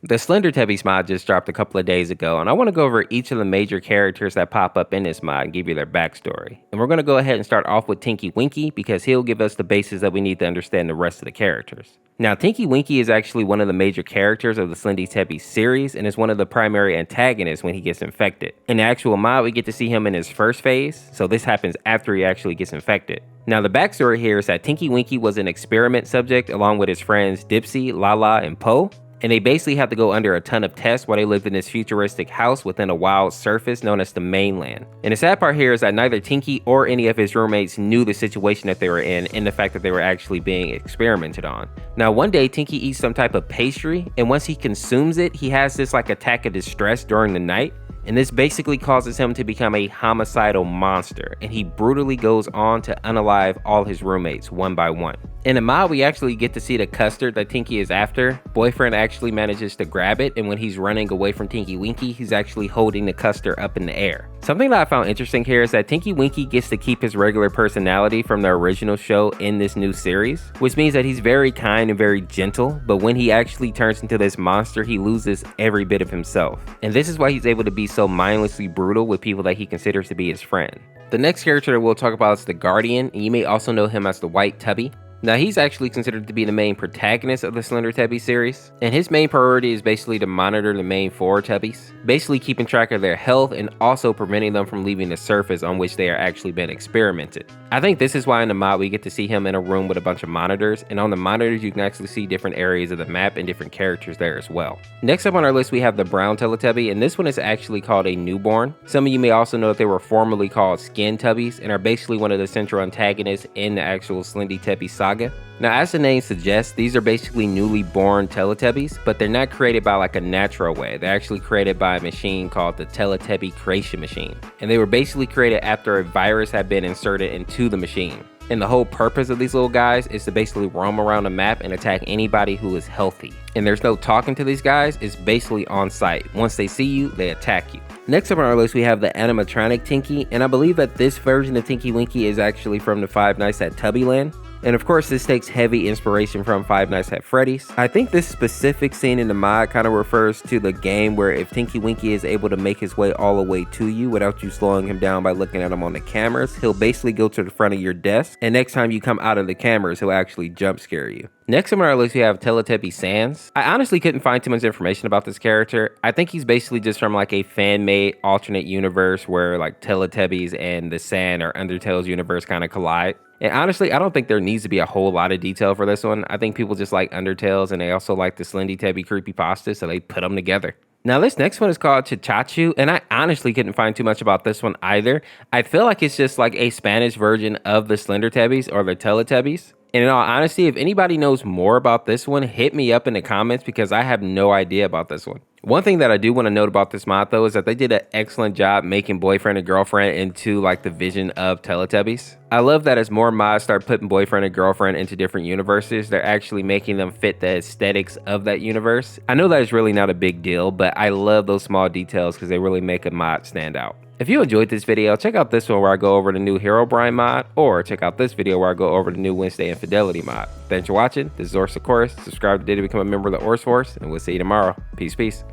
The Slendytubbies mod just dropped a couple of days ago, and I want to go over each of the major characters that pop up in this mod and give you their backstory. And we're going to go ahead and start off with Tinky Winky because he'll give us the basis that we need to understand the rest of the characters. Now, Tinky Winky is actually one of the major characters of the Slendytubbies series and is one of the primary antagonists when he gets infected. In the actual mod, we get to see him in his first phase, so this happens after he actually gets infected. Now, the backstory here is that Tinky Winky was an experiment subject along with his friends Dipsy, Lala, and Po. And they basically have to go under a ton of tests while they lived in this futuristic house within a wild surface known as the mainland. And the sad part here is that neither Tinky or any of his roommates knew the situation that they were in and the fact that they were actually being experimented on. Now, one day Tinky eats some type of pastry, and once he consumes it, he has this like attack of distress during the night. And this basically causes him to become a homicidal monster, and he brutally goes on to unalive all his roommates one by one. In the mod, we actually get to see the custard that Tinky is after. Boyfriend actually manages to grab it, and when he's running away from Tinky Winky, he's actually holding the custard up in the air. Something that I found interesting here is that Tinky Winky gets to keep his regular personality from the original show in this new series, which means that he's very kind and very gentle, but when he actually turns into this monster, he loses every bit of himself. And this is why he's able to be so mindlessly brutal with people that he considers to be his friend. The next character that we'll talk about is the Guardian, and you may also know him as the White Tubby. Now, he's actually considered to be the main protagonist of the Slendytubby series, and his main priority is basically to monitor the main four Tubbies, basically keeping track of their health and also preventing them from leaving the surface on which they are actually being experimented. I think this is why in the mod we get to see him in a room with a bunch of monitors, and on the monitors you can actually see different areas of the map and different characters there as well. Next up on our list we have the Brown Teletubby, and this one is actually called a newborn. Some of you may also know that they were formerly called Skin Tubbies and are basically one of the central antagonists in the actual Slendytubby saga. Now, as the name suggests, these are basically newly born Teletubbies, but they're not created by like a natural way. They're actually created by a machine called the Teletubby Creation Machine. And they were basically created after a virus had been inserted into the machine. And the whole purpose of these little guys is to basically roam around the map and attack anybody who is healthy. And there's no talking to these guys, it's basically on sight. Once they see you, they attack you. Next up on our list, we have the Animatronic Tinky, and I believe that this version of Tinky Winky is actually from the Five Nights at Tubbyland. And of course, this takes heavy inspiration from Five Nights at Freddy's. I think this specific scene in the mod kind of refers to the game where if Tinky Winky is able to make his way all the way to you without you slowing him down by looking at him on the cameras, he'll basically go to the front of your desk, and next time you come out of the cameras, he'll actually jump scare you. Next on our list, we have Teletubby Sans. I honestly couldn't find too much information about this character. I think he's basically just from like a fan-made alternate universe where like Teletubbies and the Sand or Undertale's universe kind of collide. And honestly, I don't think there needs to be a whole lot of detail for this one. I think people just like Undertales and they also like the Slendytubby creepypasta, so they put them together. Now, this next one is called Chachachu, and I honestly couldn't find too much about this one either. I feel like it's just like a Spanish version of the Slendytubbies or the Teletubbies. And in all honesty, if anybody knows more about this one, hit me up in the comments because I have no idea about this one. One thing that I do want to note about this mod though is that they did an excellent job making boyfriend and girlfriend into like the vision of Teletubbies. I love that as more mods start putting boyfriend and girlfriend into different universes, they're actually making them fit the aesthetics of that universe. I know that is really not a big deal, but I love those small details because they really make a mod stand out. If you enjoyed this video, check out this one where I go over the new Herobrine mod, or check out this video where I go over the new Wednesday Infidelity mod. Thanks for watching. This is Orseofkorse. Subscribe today to become a member of the Orseofkorse, and we'll see you tomorrow. Peace, peace.